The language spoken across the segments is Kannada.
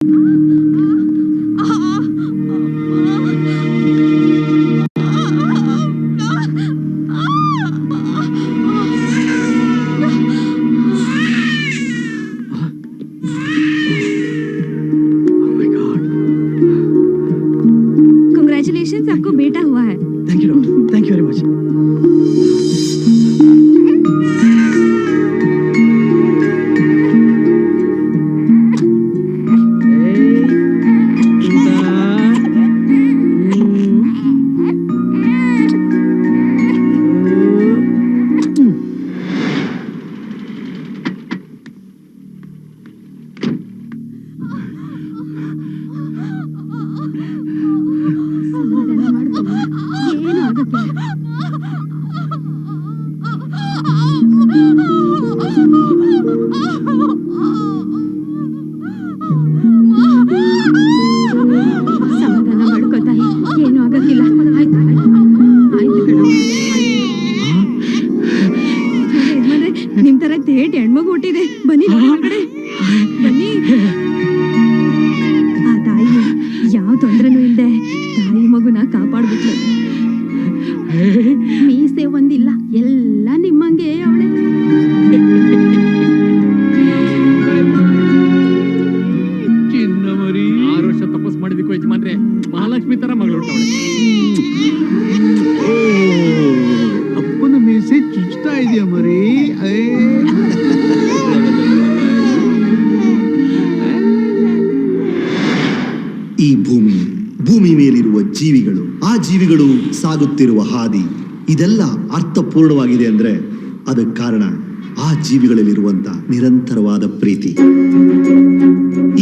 Congratulations, आपको बेटा हुआ है। Thank you, doctor. Thank you very much. ಸಮಾಧಾನ ಮಾಡ್ಕೋತಾಯಿ, ಏನು ಆಗಕ್ಕಿಲ್ಲ. ನಿಮ್ ತರ ಥೇಟ್ ಹೆಣ್ಮಗು ಹುಟ್ಟಿದೆ, ಬನ್ನಿ ಹೊರಗಡೆ ಬನ್ನಿ. ಆ ತಾಯಿ ಯಾವ ತೊಂದ್ರೆನೂ ಇಲ್ದೆ ತಾಯಿ ಮಗುನ ಕಾಪಾಡ್ಬಿಟ್ಲು. ಮೀಸೆ ಒಂದಿಲ್ಲ, ಎಲ್ಲ ನಿಮ್ಮಂಗೆ ಅವಳೆ. ಚಿನ್ನ ಮರಿ 6 ವರ್ಷ ತಪಸ್ ಮಾಡಿದಕ್ಕೂ ಯಜಮಾನ್ರೆ ಮಹಾಲಕ್ಷ್ಮಿ ತರ ಮಗಳು ಹುಟ್ಟವಳೆ. ಅಪ್ಪನ ಮೀಸೆ ಚುಚ್ತಾ ಇದೆಯಾ ಮರಿ? ಈ ಭೂಮಿ ಮೇಲಿರುವ ಜೀವಿಗಳು, ಆ ಜೀವಿಗಳು ಸಾಗುತ್ತಿರುವ ಹಾದಿ, ಇದೆಲ್ಲ ಅರ್ಥಪೂರ್ಣವಾಗಿದೆ ಅಂದ್ರೆ ಅದಕ್ಕೆ ಕಾರಣ ಆ ಜೀವಿಗಳಲ್ಲಿರುವಂತ ನಿರಂತರವಾದ ಪ್ರೀತಿ.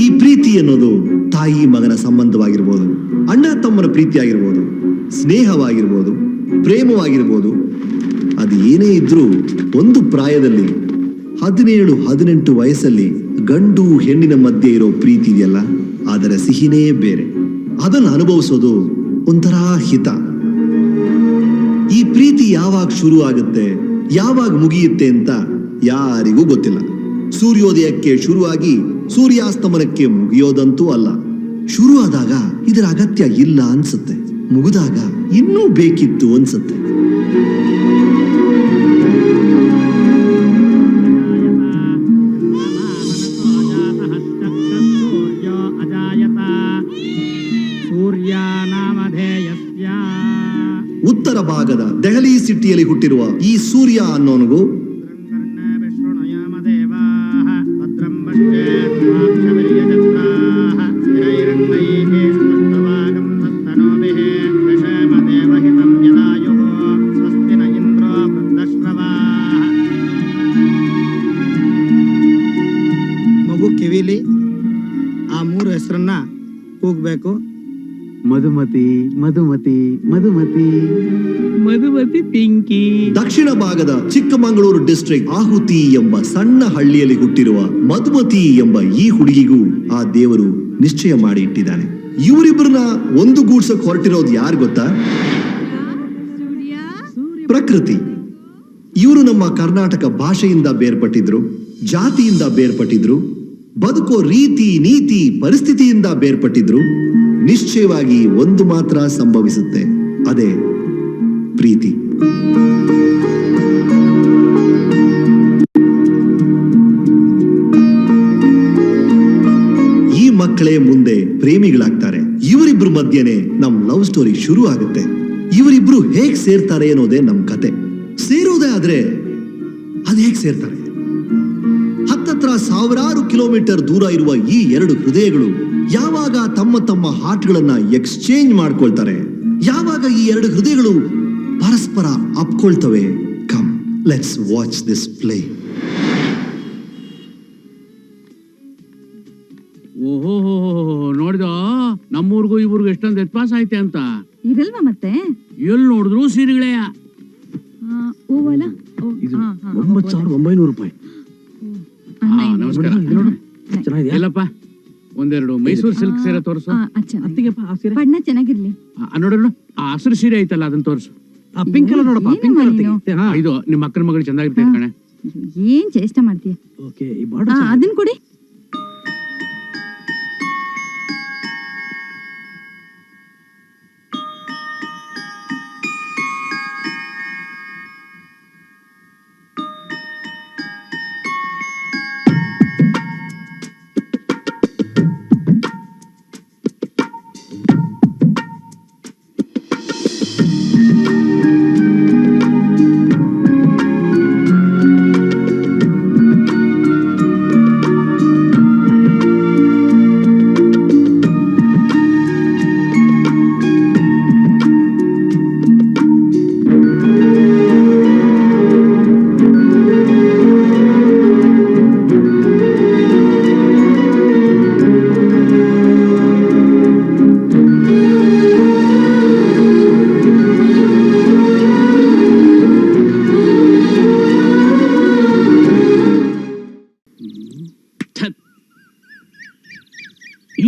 ಈ ಪ್ರೀತಿ ಅನ್ನೋದು ತಾಯಿ ಮಗನ ಸಂಬಂಧವಾಗಿರ್ಬೋದು, ಅಣ್ಣ ತಮ್ಮನ ಪ್ರೀತಿ ಆಗಿರ್ಬೋದು, ಸ್ನೇಹವಾಗಿರ್ಬೋದು, ಪ್ರೇಮವಾಗಿರ್ಬೋದು. ಅದು ಏನೇ ಇದ್ರೂ ಒಂದು ಪ್ರಾಯದಲ್ಲಿ 17-18 ವಯಸ್ಸಲ್ಲಿ ಗಂಡು ಹೆಣ್ಣಿನ ಮಧ್ಯೆ ಇರೋ ಪ್ರೀತಿ ಇದೆಯಲ್ಲ, ಅದರ ಸಿಹಿನೇ ಬೇರೆ. ಅದನ್ನು ಅನುಭವಿಸೋದು ಒಂಥರ ಹಿತ. ಈ ಪ್ರೀತಿ ಯಾವಾಗ ಶುರು ಆಗುತ್ತೆ, ಯಾವಾಗ ಮುಗಿಯುತ್ತೆ ಅಂತ ಯಾರಿಗೂ ಗೊತ್ತಿಲ್ಲ. ಸೂರ್ಯೋದಯಕ್ಕೆ ಶುರುವಾಗಿ ಸೂರ್ಯಾಸ್ತಮನಕ್ಕೆ ಮುಗಿಯೋದಂತೂ ಅಲ್ಲ. ಶುರು ಆದಾಗ ಇದರ ಅಗತ್ಯ ಇಲ್ಲ ಅನ್ಸುತ್ತೆ, ಮುಗಿದಾಗ ಇನ್ನೂ ಬೇಕಿತ್ತು ಅನ್ಸುತ್ತೆ. ಉತ್ತರ ಭಾಗದ ದೆಹಲಿ ಸಿಟಿಯಲ್ಲಿ ಹುಟ್ಟಿರುವ ಈ ಸೂರ್ಯ ಅನ್ನೋನಿಗೂ ಮಗು ಕಿವಿಲಿ ಆ 3 ಹೆಸರನ್ನ ಕೂಗ್ಬೇಕು. ಮಧುಮತಿ ಮಧುಮತಿ ಮಧುಮತಿ ಮಧುಮತಿ ಪಿಂಕಿ. ದಕ್ಷಿಣ ಭಾಗದ ಚಿಕ್ಕಮಗಳೂರು ಡಿಸ್ಟ್ರಿಕ್ಟ್ ಆಹುತಿ ಎಂಬ ಸಣ್ಣ ಹಳ್ಳಿಯಲ್ಲಿ ಹುಟ್ಟಿರುವ ಮಧುಮತಿ ಎಂಬ ಈ ಹುಡುಗಿಗೂ ಆ ದೇವರು ನಿಶ್ಚಯ ಮಾಡಿ ಇಟ್ಟಿದ್ದಾನೆ. ಇವರಿಬ್ಬರನ್ನ ಒಂದು ಗೂಡ್ಸಕ್ ಹೊರಟಿರೋದು ಯಾರು ಗೊತ್ತಾ? ಪ್ರಕೃತಿ. ಇವರು ನಮ್ಮ ಕರ್ನಾಟಕ ಭಾಷೆಯಿಂದ ಬೇರ್ಪಟ್ಟಿದ್ರು, ಜಾತಿಯಿಂದ ಬೇರ್ಪಟ್ಟಿದ್ರು, ಬದುಕೋ ರೀತಿ ನೀತಿ ಪರಿಸ್ಥಿತಿಯಿಂದ ಬೇರ್ಪಟ್ಟಿದ್ರು. ನಿಶ್ಚಯವಾಗಿ ಒಂದು ಮಾತ್ರ ಸಂಭವಿಸುತ್ತೆ, ಅದೇ ಪ್ರೀತಿ. ಈ ಮಕ್ಕಳೇ ಮುಂದೆ ಪ್ರೇಮಿಗಳಾಗ್ತಾರೆ. ಇವರಿಬ್ರು ಮಧ್ಯೆನೆ ನಮ್ ಲವ್ ಸ್ಟೋರಿ ಶುರು ಆಗುತ್ತೆ. ಇವರಿಬ್ರು ಹೇಗ್ ಸೇರ್ತಾರೆ ಅನ್ನೋದೇ ನಮ್ ಕತೆ. ಸೇರೋದೇ ಆದ್ರೆ ಅದ್ ಹೇಗ್ ಸೇರ್ತಾರೆ? ಹತ್ತತ್ರ 1000 ಕಿಲೋಮೀಟರ್ ದೂರ ಇರುವ ಈ 2 ಹೃದಯಗಳು ಯಾವಾಗ ತಮ್ಮ ತಮ್ಮ ಹಾರ್ಟ್ಗಳನ್ನ ಎಕ್ಸ್ಚೇಂಜ್ ಮಾಡ್ಕೊಳ್ತಾರೆ, ಯಾವಾಗ ಈ 2 ಹೃದಯಗಳು ಪರಸ್ಪರ ಅಪ್ಕೊಳ್ತವೆ. Come, let's watch this play. ಓಹೋ, ನೋಡಿದ ನಮ್ಮೂರ್ಗೂ ಇವ್ರಿಗೂ ಎಷ್ಟೊಂದು ವ್ಯತ್ಯಾಸ ಐತೆ ಅಂತ. ಇರಲ್ವಾ ಮತ್ತೆ? ಎಲ್ಲಿ ನೋಡಿದ್ರು ಸೀರೆಗಳೇ. 9,900 ರೂಪಾಯಿ. ನಮಸ್ಕಾರ. ಎಲ್ಲಪ್ಪ, ಒಂದೆರಡು ಮೈಸೂರು ಸಿಲ್ಕ್ ಸೀರೆ ತೋರಿಸು. ಬಣ್ಣ ಚೆನ್ನಾಗಿರ್ಲಿ. ನೋಡೋಣ, ಆ ಹಸಿರು ಸೀರೆ ಐತಲ್ಲ ಅದನ್ನ ತೋರಿಸು. ಪಿಂಕ್ ಕಲರ್ ನೋಡಪ್ಪ, ಪಿಂಕ್ ಕಲರ್. ಇದು ನಿಮ್ಮ ಅಕ್ಕನ ಮಗಳು ಚೆನ್ನಾಗಿರ್ತೈತೆ ಕಣೆ. ಏನ್ ಚೇಷ್ಟ ಮಾಡ್ತೀಯ? ಓಕೆ, ಈ ಬಾರ್ಡರ್ ಅದನ್ನ ಕೊಡಿ.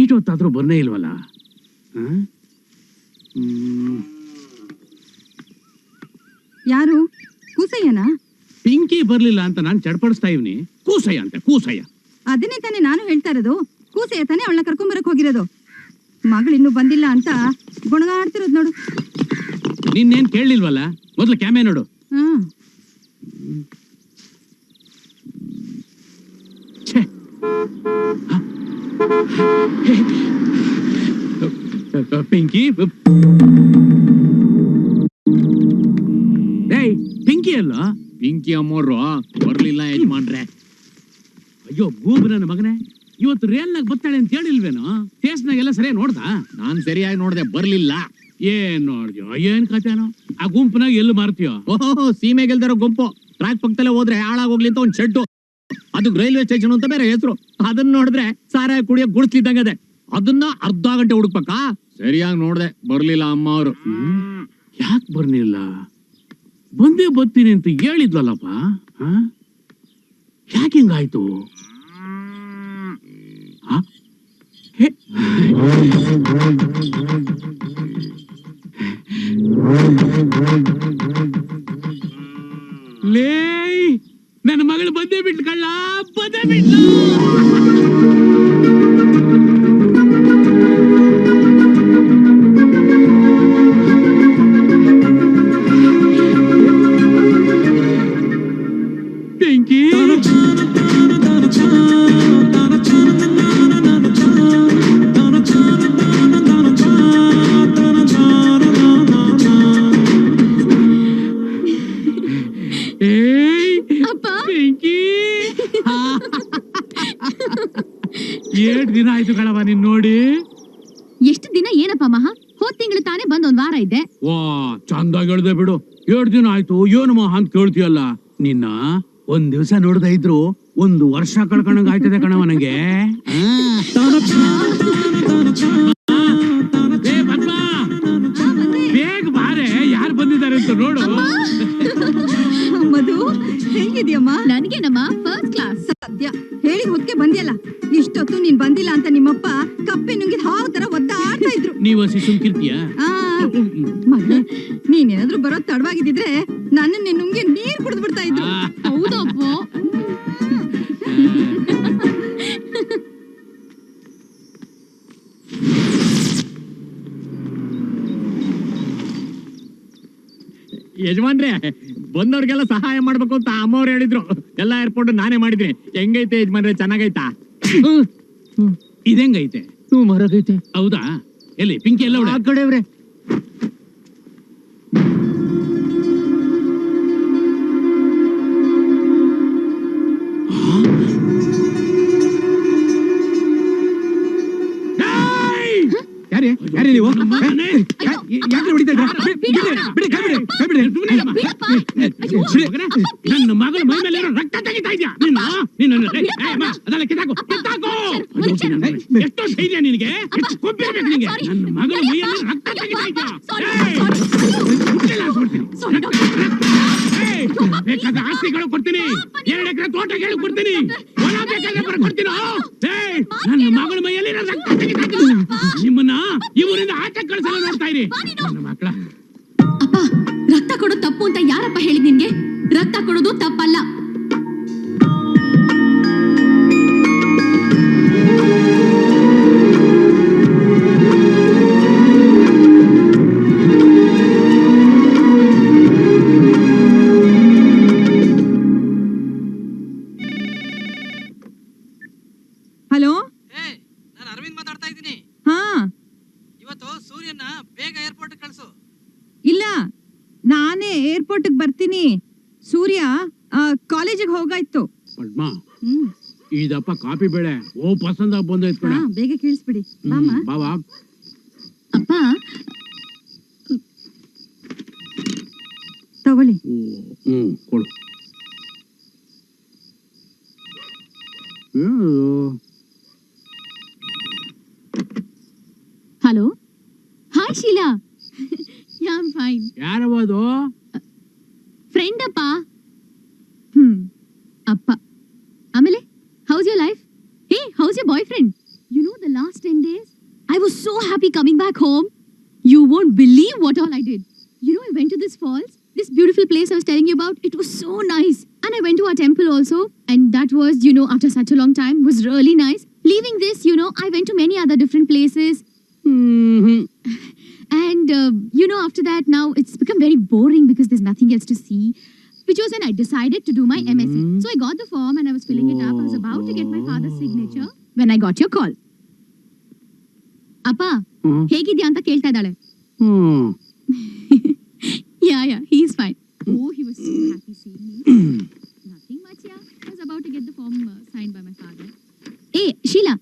ನೈಟ್ ಹೊತ್ತಾದ್ರೂ ಬರ್ನೇ ಇಲ್ವಲ್ಲ? ಯಾರು? ಕೂಸಯ್ಯನಾ? ಪಿಂಕಿ ಬರ್ಲಿಲ್ಲ ಅಂತ ನಾನು ಚಡ್ಪಡಿಸ್ತಾ ಇವ್ನಿ. ಕೂಸಯ್ಯ ಅಂತ, ಕೂಸಯ್ಯ. ಅದನ್ನೇ ತಾನೇ ನಾನು ಹೇಳ್ತಾ ಇರೋದು. ಕೂಸಯ್ಯ ತಾನೇ ಅವಳನ್ನ ಕರ್ಕೊಂಬರಕ್ ಹೋಗಿರೋದು. ಮಗಳು ಇನ್ನೂ ಬಂದಿಲ್ಲ ಅಂತ ಗುಣಗಾಡ್ತಿರೋದು ನೋಡು. ನಿನ್ನೇನ್ ಕೇಳಲಿಲ್ವಲ್ಲ? ಮೊದ್ಲು ಕ್ಯಾಮೆ ನೋಡು. ಛೇ, ಪಿಂಕಿ, ಏಯ್ ಪಿಂಕಿ ಅಲ್ಲ? ಪಿಂಕಿ ಅಮ್ಮೋರು ಬರ್ಲಿಲ್ಲ ಯಜಮಾನ್ರೆ. ಅಯ್ಯೋ ಗೂಬ್ ನನ್ನ ಮಗನೇ, ಇವತ್ತು ರಿಯಲ್ ನಾಗ ಬರ್ತಾಳೆ ಅಂತ ಹೇಳಿಲ್ವೇನೋ? ಟೇಸ್ಟ್ನಾಗೆಲ್ಲ ಸರಿಯಾಗಿ ನೋಡ್ದ? ನಾನ್ ಸರಿಯಾಗಿ ನೋಡ್ದೆ, ಬರ್ಲಿಲ್ಲ. ಏನ್ ನೋಡ್ದ್ಯೋ, ಏನ್ ಕಥೆನೋ? ಆ ಗುಂಪನಾಗ ಎಲ್ಲಿ ಮಾರ್ತೀಯೋ? ಓಹೋ, ಸೀಮೆ ಗೆಲ್ದಾರೋ ಗುಂಪು. ಟ್ರ್ಯಾಕ್ ಪಕ್ಕದಲ್ಲೇ ಹೋದ್ರೆ ಹಾಳಾಗೋಗ್ಲಿ ಅಂತ ಒಂದ್ ಶೆಡ್ಡು, ಅದು ರೈಲ್ವೆ ಸ್ಟೇಷನ್ ಅಂತ ಬೇರೆ ಹೆಸರು. ಅದನ್ನ ನೋಡಿದ್ರೆ ಸಾರಾಯ ಕುಡಿಯೋ ಗುಡಿಸ್ತಿದ್ದಂಗದೆ. ಅದನ್ನ ಅರ್ಧ ಗಂಟೆ ಹುಡುಕ್ಬೇಕಾ? ಸರಿಯಾಗಿ ನೋಡ್ದೆ, ಬರ್ಲಿಲ್ಲ ಅಮ್ಮ ಅವರು. ಯಾಕೆ ಬರ್ಲಿಲ್ಲ? ಬಂದೇ ಬರ್ತೀನಿ ಅಂತ ಹೇಳಿದ್ವಲ್ಲಪ್ಪ. ಯಾಕೆ ಹಿಂಗಾಯ್ತು? ಲೇ, ನನ್ನ ಮಗಳು ಬಂದೇ ಬಿಟ್ಲು ಕಳ್ಳ, ಬಂದೇ ಬಿಟ್ಲು. ಬೆಂಕಿ, ಏಟ್ ದಿನ ಆಯ್ತು ಕಳವ ನೀನ್ ನೋಡಿ. ಎಷ್ಟು ದಿನ ಏನಪ್ಪ ಮಹಾ? ಹೋದ್ ತಿಂಗಳು ತಾನೇ ಬಂದ್ ಒಂದ್ ವಾರ ಇದ್ದೆ. ವಾ, ಚಂದಾಗಿ ಹೇಳ್ದೆ ಬಿಡು. 7 ದಿನ ಆಯ್ತು ಏನು ಮಹಾ ಅಂತ ಕೇಳ್ತೀಯಲ್ಲ. ನಿನ್ನ ಒಂದ್ ದಿವ್ಸ ನೋಡ್ದ ಇದ್ರು 1 ವರ್ಷ ಕಳ್ಕೊಂಡಂಗ ಆಯ್ತದೆ ಕಣವ ನಂಗೆ. ಬೇಗ ಬಾರೆ, ಯಾರು ಬಂದಿದ್ದಾರೆ ಅಂತ ನೋಡು. ಮಧು, ಹೆಂಗಿದ್ಯಮ್ಮ? ನನ್ಗೇನಮ್ಮ ಫಸ್ಟ್ ಕ್ಲಾಸ್. ಸದ್ಯ ಹೇಳಿ ಹೊತ್ತಿಗೆ ಬಂದ್ಯಲ್ಲ. ಇಷ್ಟೊತ್ತು ನೀನ್ ಬಂದಿಲ್ಲ ಅಂತ ನಿಮ್ಮಪ್ಪ ಕಪ್ಪೆ ನುಂಗಿದ ಹಾವು ತರ ಒದ್ದಾಡ್ತಾ ಇದ್ರು. ನೀವು ಸುಮ್ಕಿರ್ತೀಯ? ಮಗನೇ, ನೀನೇನಾದ್ರೂ ಬರೋದ್ ತಡವಾಗಿದ್ರೆ ನನ್ನನ್ನೇ ನುಂಗಿ ನೀರ್ ಕುಡಿದು ಬಿಡ್ತಾ ಇದ್ರು. ಹೌದಪ್ಪ. ಯಜಮಾನ್ರೆ, ಬಂದವ್ರಿಗೆಲ್ಲ ಸಹಾಯ ಮಾಡ್ಬೇಕು ಅಂತ ಅಮ್ಮವ್ರು ಹೇಳಿದ್ರು. ಎಲ್ಲಾ ಏರ್ಪೋರ್ಟ್ ನಾನೇ ಮಾಡಿದ್ರಿ. ಹೆಂಗೈತೆ ಯಜಮಾನ್ರೆ? ಚೆನ್ನಾಗೈತಾ? ಇದೆಂಗೈತೆ? ಮರಗೈತೆ. ಹೌದಾ? ಎಲ್ಲಿ ಪಿಂಕಿ ಎಲ್ಲ ಆ ಕಡೆ ಅವ್ರೆ. ಯಾರೇ ನೀವು? ಯಾಕೆ ಹೊಡಿತಾ ನನ್ನ ಮಗಳ ಮೈ ಮೇಲೆ ರಕ್ತ ತೆಗಿತಾ ಇದ್ಯಾ? ಅದೆಲ್ಲ ಕಿತ್ತಾಕು, ಕಿತ್ತಾಕು. ಎಷ್ಟೋ ಧೈರ್ಯ ನಿನಗೆ? ಎಷ್ಟು ಕೊಬ್ಬಿರ್ಬೇಕು ನಿನಗೆ? ನನ್ನ ಮಗಳ ಮೈಯಲ್ಲಿ ರಕ್ತ ತೆಗಿತಾ ಇದ್ಯಾ? ಬೇಕಾದ ಆಸ್ತಿಗಳು ಕೊಡ್ತೀನಿ, 2 ಎಕರೆ ತೋಟ ಕೇಳಿ ಕೊಡ್ತೀನಿ, ಹೊಲ ಬೇಕಾದ್ರೆ ಬರ್ಕೊಡ್ತೀನೋ. ನನ್ನ ಮಗಳ ಮೈಯಲ್ಲಿ ರಕ್ತ ತೆಗಿತಾ ಇದ್ದೀನಿ. ನಿಮ್ಮನ್ನ ಇವರಿಂದ ಆಚೆ ಕಳಿಸಲು ನೋಡ್ತಾ ಇರಿ ನನ್ನ ಮಕ್ಕಳ. ಅಪ್ಪ, ರಕ್ತ ಕೊಡೋದು ತಪ್ಪು ಅಂತ ಯಾರಪ್ಪ ಹೇಳಿದ್ ನಿನ್ಗೆ? ರಕ್ತ ಕೊಡೋದು ತಪ್ಪಲ್ಲ. ಹಲೋ, ನಾನು ಅರವಿಂದ್ ಮಾತಾಡ್ತಾ ಇದ್ದೀನಿ. ಹಾ, ಇವತ್ತು ಸೂರ್ಯನ ಬೇಗ ಏರ್ಪೋರ್ಟ್ ಕಳಿಸು. ಇಲ್ಲ, ನಾನೇ ಏರ್ಪೋರ್ಟ್ ಬರ್ತೀನಿ. ಸೂರ್ಯ ಕಾಲೇಜಿಗೆ ಹೋಗಾಯ್ತು. ಪದ್ಮ, ಇದಪ್ಪ ಕಾಫಿ ಬೇಳೆ ಓ ಪಸಂದ ಬಂದೈತ್ ಕಣ. ಬೇಗ ಕೇಳಿಸ್ಬಿಡಿ. ಬಾವಾ. ಅಪ್ಪ, ತಗೊಳ್ಳಿ. ಕೊಡು. Hello, hi Sheela. I am fine. ಯಾರವದು? ಫ್ರೆಂಡ್ ಅಪ್ಪ. ಅಪ್ಪ, ಆಮೇಲೆ how's your life? Hey, how's your boyfriend? You know the last last 10 days, I was so happy coming back home. You won't believe what all I did. You know, I went to this falls, this beautiful place I was telling you about. It was so nice. And I went to our temple also. And that was, you know, after such a long time, was really nice. Leaving this, you know, I went to many other different places. And, you know, after that, now it's become very boring because there's nothing else to see. Which was when I decided to do my MSc. So I got the form and I was filling it up. I was about to get my father's signature when I got your call. Appa, ಹೇಗಿದ್ಯಾ ಅಂತ ಕೇಳ್ತಾ ಇದ್ದಾಳೆ. Yeah, he's fine. Oh, he was so happy seeing me. Nothing much, yeah. I was about to get the form signed by my father. Hey, Sheila,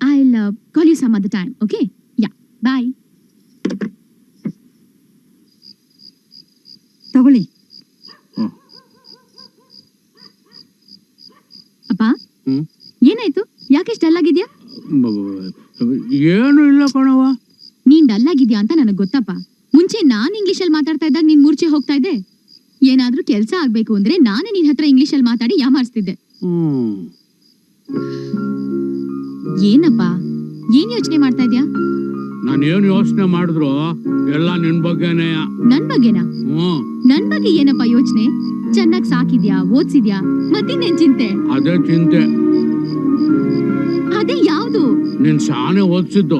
I'll call you some other time, okay? Yeah, bye. ತಗೊಳ್ಳಿ. ಅಪ್ಪ, ಏನಾಯ್ತು? ಯಾಕೆ ಡಲ್ ಆಗಿದ್ಯಾ? ಏನು ಇಲ್ಲ ಕಣವ. ನೀನ್ ಡಲ್ ಆಗಿದ್ಯಾ ಅಂತ ನನಗ್ ಗೊತ್ತಪ್ಪ. ಮುಂಚೆ ನಾನ್ ಇಂಗ್ಲಿಷಲ್ಲಿ ಮಾತಾಡ್ತಾ ಇದ್ದಾಗ ನೀನ್ ಮೂರ್ಛೆ ಹೋಗ್ತಾ ಇದ್ದೆ. ಏನಾದ್ರೂ ಕೆಲ್ಸ ಆಗ್ಬೇಕು ಅಂದ್ರೆ ನಾನೇ ನಿನ್ ಹತ್ರ ಇಂಗ್ಲಿಷಲ್ಲಿ ಮಾತಾಡಿ ಯಾಮಾರಿಸ್ತಿದ್ದೆ. ಏನಪ್ಪ, ಏನ್ ಯೋಚನೆ ಮಾಡ್ತಾ ಇದ್ಯಾ? ನಾನೇನು ಯೋಚನೆ ಮಾಡಿದ್ರು ಎಲ್ಲ ನಿನ್ ಬಗ್ಗೆನೇ. ನನ್ ಬಗ್ಗೆನಾ? ನನ್ ಬಗ್ಗೆ ಏನಪ್ಪ ಯೋಚನೆ? ಚೆನ್ನಾಗ್ ಸಾಕಿದ್ಯಾ, ಓದ್ಸಿದ್ಯಾ, ಮತ್ತಿನ್ನೇನ್ ಚಿಂತೆ? ಅದೇ ಚಿಂತೆ. ಅದೇ ಯಾವ್ದು? ನಿನ್ ಶಾನೆ ಓದ್ಸಿದ್ದು.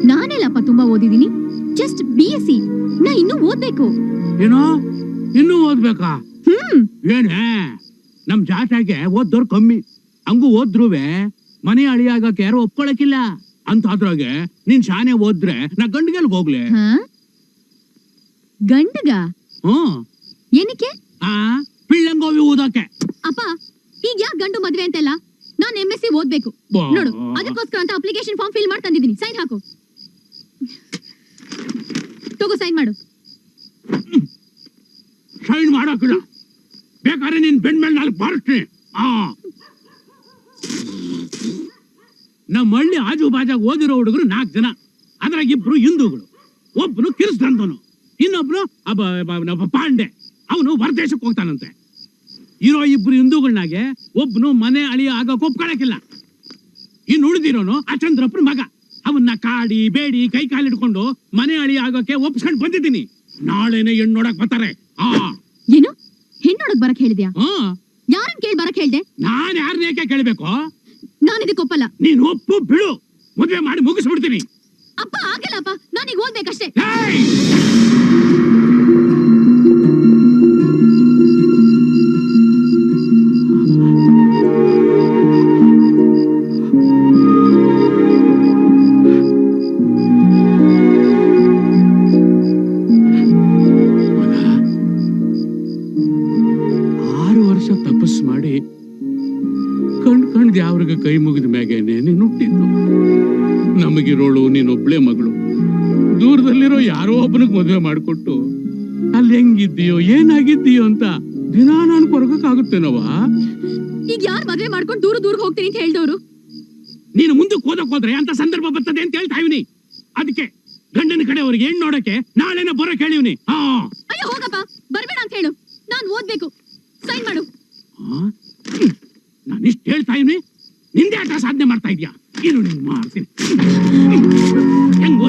ನಾನೆಲ್ಲಪ್ಪ ತುಂಬಾ ಓದಿದೀನಿ. Just BSc. ನಾ ಇನ್ನೂ ಓದ್ಬೇಕು. ಏನೋ ಇನ್ನೂ ಓದ್ಬೇಕಾ? ಏನೇ ನಮ್ ಜಾತಿಗೆ ಓದ್ದೋರ್ ಕಮ್ಮಿ. ಹಂಗೂ ಓದ್ರುವೆ ಮನೆ ಅಳಿಯಾಗಕ್ಕೆ ಯಾರು ಒಪ್ಕೊಳಕಿಲ್ಲ ಅಂತಾದ್ರಾಗೆ ನೀನ್ ಶಾನೆ ಓದ್ರೆ ನಾ ಗಂಡಿಗೆಲ್ಗ್ ಹೋಗ್ಲೆ? ಗಂಡಗ? ಏನಕ್ಕೆ? ಪಿಳ್ಳಂಗೋವಿ ಊದಕ್ಕೆ. ಅಪ್ಪ, ಈಗ ಯಾಕೆ ಗಂಡು ಮದ್ವೆ ಅಂತೆಲ್ಲ? ನಾನ್ MSc ಓದ್ಬೇಕು ನೋಡು. ಅದಕ್ಕೋಸ್ಕರ ಅಂತ ಅಪ್ಲಿಕೇಶನ್ ಫಾರ್ಮ್ ಫಿಲ್ ಮಾಡಿ ತಂದಿದ್ದೀನಿ. ಸೈನ್ ಹಾಕು. ತಗೋ, ಸೈನ್ ಮಾಡು. ಸೈನ್ ಮಾಡಕ್ಕಿಲ್ಲ. ಬೇಕಾದ್ರೆ ನೀನ್ ಬೆಂಡ್ ಮೇಲೆ ನಾಲ್ಕು ಬಾರಿಸ್ತೀನಿ. ನಮ್ಮ ಹಳ್ಳಿ ಆಜು ಬಾಜಾಗ ಓದಿರೋ ಹುಡುಗರು 4 ಜನ. ಅದ್ರಾಗ 2 ಹಿಂದೂಗಳು, ಒಬ್ಬನು ಕಿರಿಸ್ದಂತನು, ಇನ್ನೊಬ್ನು ಪಾಂಡೆ, ಅವನು ಹೊರದೇಶಕ್ಕೆ ಹೋಗ್ತಾನಂತೆ. ಇರೋ 2 ಹಿಂದೂಗಳನ್ನಾಗೆ ಒಬ್ನು ಮನೆ ಅಳಿಯ ಆಗಕ್ಕೆ ಒಪ್ಕೊಳಕಿಲ್ಲ. ಇನ್ನು ಉಳಿದಿರೋನು ಅಚಂದ್ರಪ್ಪನ ಮಗ. ಅವನ್ನ ಕಾಡಿ ಬೇಡಿ ಕೈ ಕಾಲಿಡ್ಕೊಂಡು ಮನೆ ಅಳಿಯ ಆಗಕ್ಕೆ ಒಪ್ಸ್ಕೊಂಡ್ ಬಂದಿದ್ದೀನಿ. ನಾಳೆನೆ ಹೆಣ್ಣು ನೋಡಕ್ ಬರ್ತಾರೆ. ಏನು ಹೆಣ್ಣು ನೋಡಕ್ ಬರಕ್ ಹೇಳಿದ್ಯಾ? ಯಾರನ್ ಕೇಳಿ ಬರಕ್ ಹೇಳ್ದೆ? ನಾನ್ ಯಾರನ್ನೇಕೆ ಕೇಳ್ಬೇಕು? ನಾನು ಇದಕ್ಕೆ ಒಪ್ಪಲ್ಲ. ನೀನ್ ಒಪ್ಪು ಬಿಡು, ಮದ್ವೆ ಮಾಡಿ ಮುಗಿಸ್ಬಿಡ್ತೀನಿ. ಅಪ್ಪ ಆಗಿಲ್ಲಪ್ಪ, ನಾನೀಗ ಓದ್ಬೇಕಷ್ಟೇ. ತಪಸ್ ಮಾಡಿ ಕಣ್ದ್ ಯಾವ್ರಿಗೆ ಕೈ ಮುಗಿದ ಮ್ಯಾಗೇನೆ ನೀನ್ ಹುಟ್ಟಿದ್ದು. ನಮಗಿರೋಳು ನೀನೊಬ್ಳೆ ಮಗಳು. ದೂರದಲ್ಲಿರೋ ಯಾರೋ ಒಬ್ಬನಿಗೆ ಮದುವೆ ಮಾಡಿಕೊಟ್ಟು ಅಲ್ಲಿ ಹೆಂಗಿದ್ದೀಯೋ ಏನಾಗಿದ್ದೀಯೋ ಅಂತ ದಿನ ನಾನು ಕೊರಗಕ್ಕಾಗುತ್ತೇನವ? ಈಗ ಯಾರು ಮದುವೆ ಮಾಡ್ಕೊಂಡು ದೂರ ಹೋಗ್ತೀನಿ ಅಂತ ಹೇಳ್ದವ್ರು? ನೀನು ಮುಂದಕ್ಕೆ ಹೋದ್ರೆ ಅಂತ ಸಂದರ್ಭ ಬರ್ತದೆ ಅಂತ ಹೇಳ್ತಾ ಇವ್ನಿ. ಅದಕ್ಕೆ ಗಂಡನ ಕಡೆಯವ್ರಿಗೆ ಹೆಣ್ಣು ನೋಡಕ್ಕೆ ನಾಳೆನ ಬರೋಕ್ ಹೇಳಿವ್ನಿ. ಅಯ್ಯೋ ಹೋಗಪ್ಪ, ಬರ್ಬೇಡ ಅಂತ ಹೇಳು. ನಾನ್ ಓದ್ಬೇಕು. ಸೈನ್ ಮಾಡು. ನಾನು ಇಷ್ಟು ಹೇಳ್ತಾ ಇವ್ನಿ, ನಿಂದೆ ಆಟ ಸಾಧನೆ ಮಾಡ್ತಾ ಇದ್ಯಾ? ಇನ್ನು ನೀನ್ ಮಾಡ್ತೀನಿ. ಹೆಂಗ್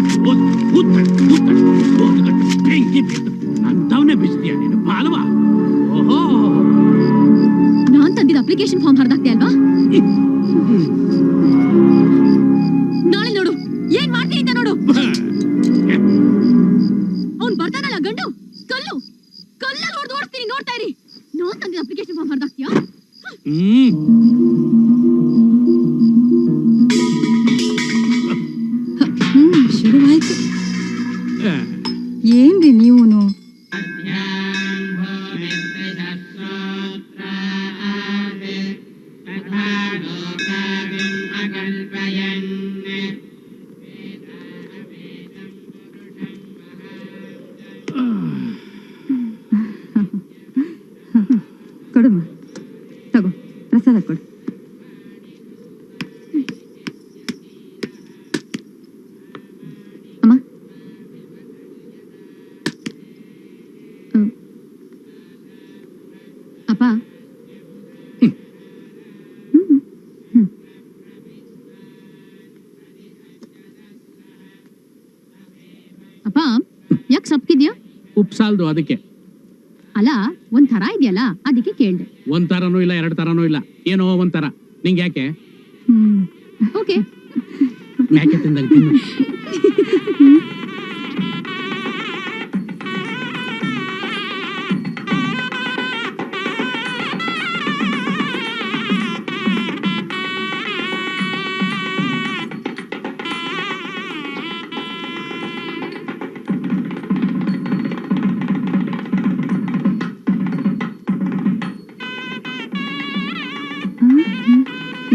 ಬೆಂಕಿ ಅಂತವನ್ನೇ ಬಿಸ್ತೀಯ ನೀನು ಬಾಲ್ವಾ? ಓಹೋ, ನಾನ್ ತಂದಿದ್ದ ಅಪ್ಲಿಕೇಶನ್ ಫಾರ್ಮ್ ಹರಿದಾಕ್ತೆ ಅಲ್ವಾ? ನಾಳೆ ನೋಡು ಏನ್ ಮಾಡ್ತೀನಿ ಅಂತ ನೋಡು. ಅವ್ನ್ ಬರ್ತಾನಲ್ಲ ಗಂಡು, ಕಲ್ಲಲ್ಲಿ ಹೊಡೆದು ಓಡಿಸ್ತೀನಿ. ನೋಡ್ತಾ ಇರಿ. ನಾನ್ ತಂದಿದ್ದ ಅಪ್ಲಿಕೇಶನ್ ಫಾರ್ಮ್ ಹರಿದಾಕ್ತೀಯಾ? ಶುರುವಾಯ್ತು. ಏನ್ರಿ ನೀವೂನು? ಕೊಡಮ್ಮ, ತಗೋ ಪ್ರಸಾದ ಕೊಡು. ಅಮ್ಮ, ಅಪ್ಪ, ಅಪ್ಪ ಯಾಕೆ ಸಪ್ಕಿದ್ಯಾ? ಉಪ್ಪು ಸಾಲ್ದು ಅದಕ್ಕೆ. ಅಲ್ಲ ಒಂದ್ ಥರ ಇದೆಯಲ್ಲ ಅದಕ್ಕೆ ಕೇಳ್ದೆ. ಒಂದ್ ತರನೂ ಇಲ್ಲ, ಎರಡ್ ತರನೂ ಇಲ್ಲ, ಏನೋ ಒಂಥರ. ನಿಂಗೆ ಯಾಕೆ? ಓಕೆ. ಯಾಕೆ ತಿಂದಂಗೆ ತಿನ್ನು.